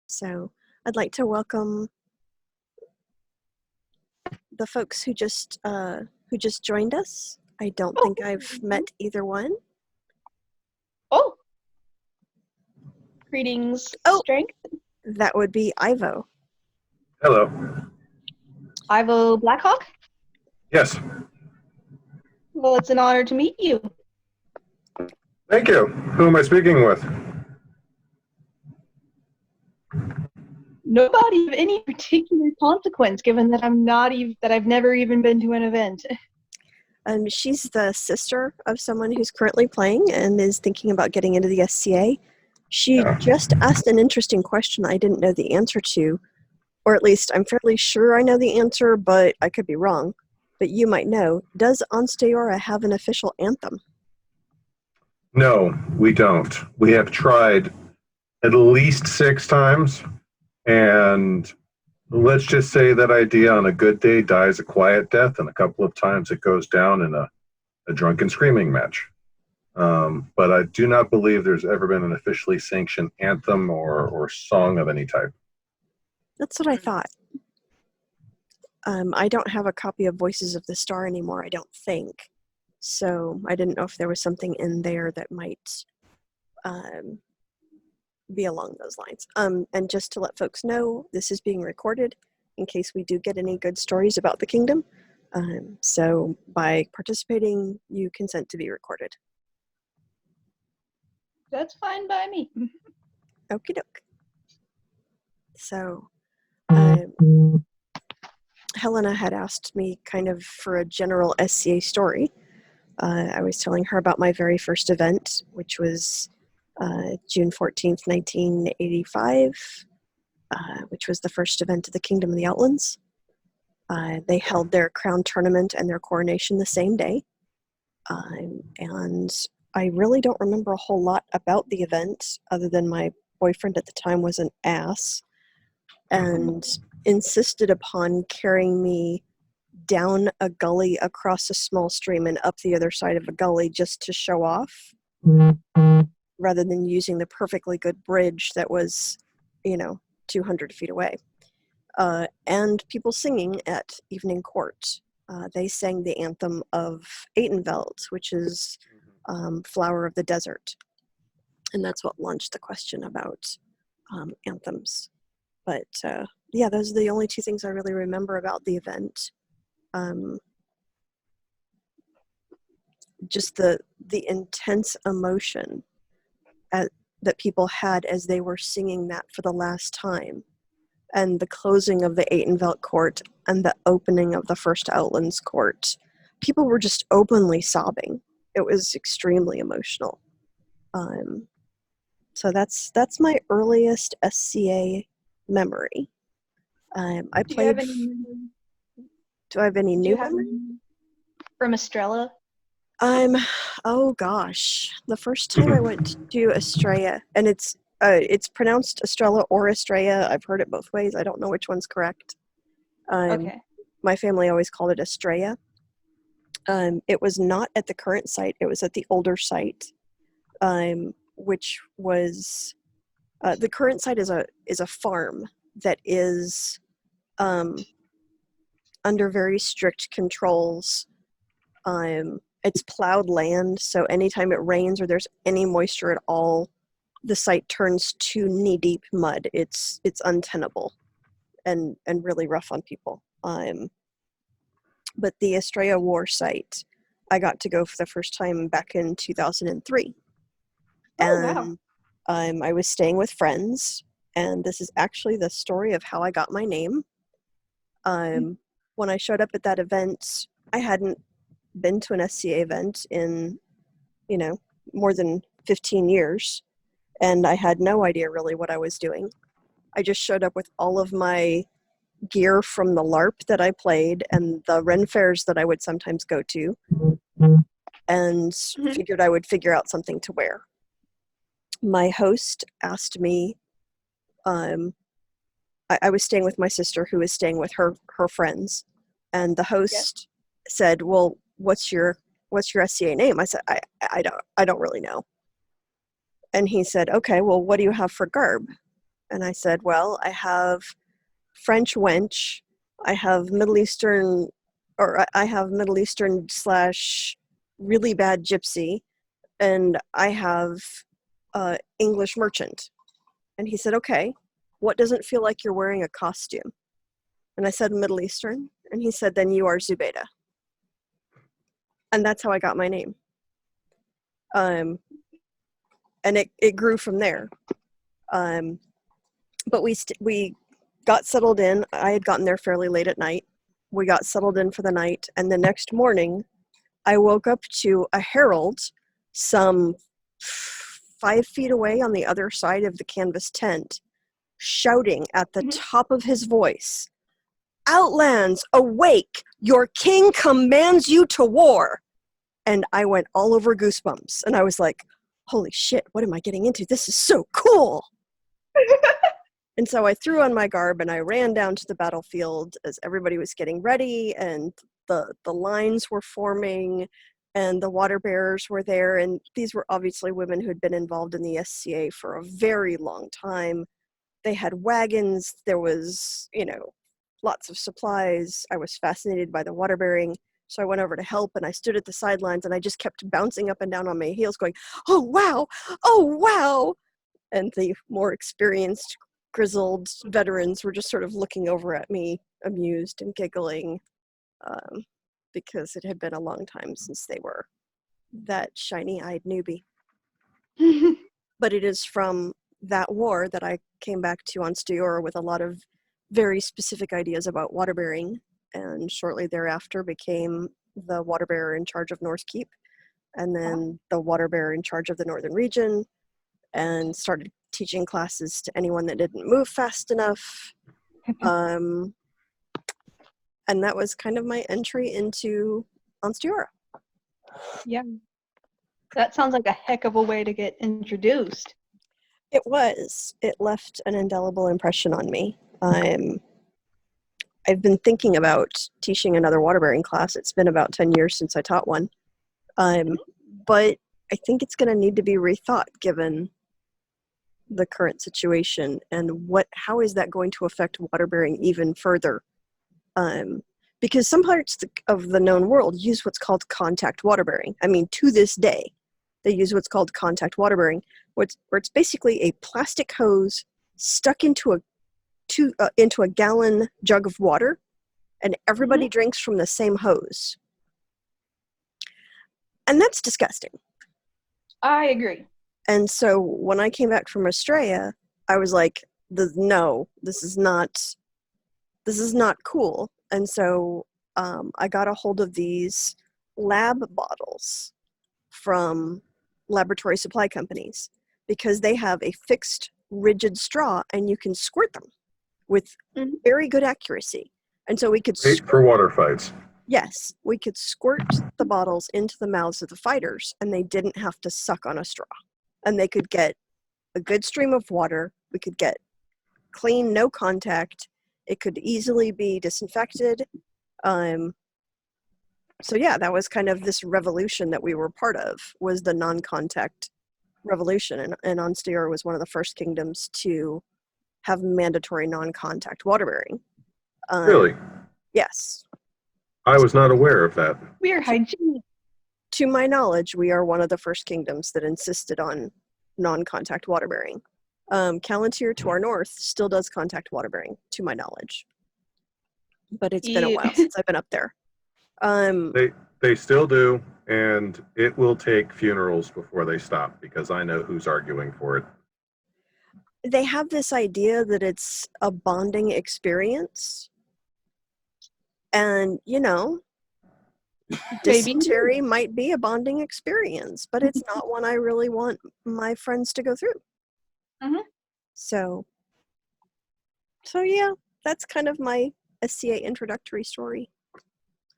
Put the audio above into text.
So I'd like to welcome the folks who just joined us. I don't think I've met either one. Oh, greetings, Oh. Strength. That would be Ivo. Hello. Ivo Blackhawk. Yes. Well, it's an honor to meet you. Thank you. Who am I speaking with? Nobody of any particular consequence, given that I've never even been to an event. She's the sister of someone who's currently playing and is thinking about getting into the SCA. She just asked an interesting question I didn't know the answer to, or at least I'm fairly sure I know the answer, but I could be wrong. But you might know. Does Onsteora have an official anthem? No, we don't. We have tried at least 6 times, and let's just say that idea on a good day dies a quiet death, and a couple of times it goes down in a drunken screaming match. But I do not believe there's ever been an officially sanctioned anthem or song of any type. That's what I thought. I don't have a copy of Voices of the Star anymore, I don't think. So I didn't know if there was something in there that might be along those lines. And just to let folks know, this is being recorded in case we do get any good stories about the kingdom. So by participating, you consent to be recorded. That's fine by me. Okie doke. So Helena had asked me kind of for a general SCA story. I was telling her about my very first event, which was June 14th, 1985, which was the first event of the Kingdom of the Outlands. They held their crown tournament and their coronation the same day. And I really don't remember a whole lot about the event other than my boyfriend at the time was an ass and insisted upon carrying me down a gully across a small stream and up the other side of a gully just to show off, rather than using the perfectly good bridge that was, 200 feet away. And people singing at evening court. They sang the anthem of Atenveld, which is Flower of the Desert. And that's what launched the question about anthems. But yeah, those are the only two things I really remember about the event. Just the intense emotion that people had as they were singing that for the last time, and the closing of the Atenveld court and the opening of the first Outlands court. People were just openly sobbing. It was extremely emotional. So that's my earliest SCA memory. I played. Do I have any new memory? From Estrella? Oh gosh, the first time I went to Estrella, and it's pronounced Estrella or Estrella. I've heard it both ways. I don't know which one's correct. Okay. My family always called it Estrella. It was not at the current site. It was at the older site, which was the current site is a farm that is under very strict controls. It's plowed land, so anytime it rains or there's any moisture at all, the site turns to knee-deep mud. It's untenable and really rough on people. But the Estrella War site, I got to go for the first time back in 2003. Wow. I was staying with friends, and this is actually the story of how I got my name. When I showed up at that event, I hadn't been to an SCA event in, more than 15 years, and I had no idea really what I was doing. I just showed up with all of my gear from the LARP that I played and the Ren fairs that I would sometimes go to, and figured I would figure out something to wear. My host asked me, I was staying with my sister who was staying with her friends, and the host said, well, what's your SCA name? I said, I don't really know. And he said, okay, well, what do you have for garb? And I said, well, I have French wench, I have Middle Eastern, or I have Middle Eastern slash really bad gypsy, and I have English merchant. And he said, okay, what doesn't feel like you're wearing a costume? And I said, Middle Eastern. And he said, then you are Zubaydah. And that's how I got my name. And it grew from there. But we got settled in. I had gotten there fairly late at night. We got settled in for the night. And the next morning, I woke up to a herald some 5 feet away on the other side of the canvas tent, shouting at the top of his voice, "Outlands, awake! Your king commands you to war!" And I went all over goosebumps. And I was like, holy shit, what am I getting into? This is so cool. And so I threw on my garb and I ran down to the battlefield as everybody was getting ready, and the lines were forming and the water bearers were there. And these were obviously women who had been involved in the SCA for a very long time. They had wagons. There was, lots of supplies. I was fascinated by the water bearing. So I went over to help, and I stood at the sidelines, and I just kept bouncing up and down on my heels going, oh, wow, oh, wow. And the more experienced, grizzled veterans were just sort of looking over at me, amused and giggling, because it had been a long time since they were that shiny-eyed newbie. But it is from that war that I came back to on Steora with a lot of very specific ideas about water bearing, and shortly thereafter became the water bearer in charge of North Keep, and then the water bearer in charge of the northern region, and started teaching classes to anyone that didn't move fast enough. And that was kind of my entry into Onsteora. Yeah. That sounds like a heck of a way to get introduced. It was. It left an indelible impression on me. I've been thinking about teaching another water bearing class. It's been about 10 years since I taught one. But I think it's going to need to be rethought given the current situation, and how is that going to affect water bearing even further? Because some parts of the known world use what's called contact water bearing. I mean, to this day, they use what's called contact water bearing, where it's basically a plastic hose stuck into a gallon jug of water, and everybody drinks from the same hose. And that's disgusting. I agree. And so when I came back from Australia, I was like, no, this is not cool. And so I got a hold of these lab bottles from laboratory supply companies, because they have a fixed rigid straw and you can squirt them with very good accuracy. And so we could Great for water fights. Yes, we could squirt the bottles into the mouths of the fighters, and they didn't have to suck on a straw. And they could get a good stream of water. We could get clean, no contact. It could easily be disinfected. So yeah, that was kind of this revolution that we were part of, was the non-contact revolution. And Onsteora was one of the first kingdoms to have mandatory non-contact water bearing. Really? Yes. I was not aware of that. We are hygienic. To my knowledge, we are one of the first kingdoms that insisted on non-contact water bearing. Calontir to our north still does contact water bearing, to my knowledge. But it's been a while since I've been up there. They still do, and it will take funerals before they stop, because I know who's arguing for it. They have this idea that it's a bonding experience. And, dysentery might be a bonding experience, but it's not one I really want my friends to go through. So yeah, that's kind of my SCA introductory story.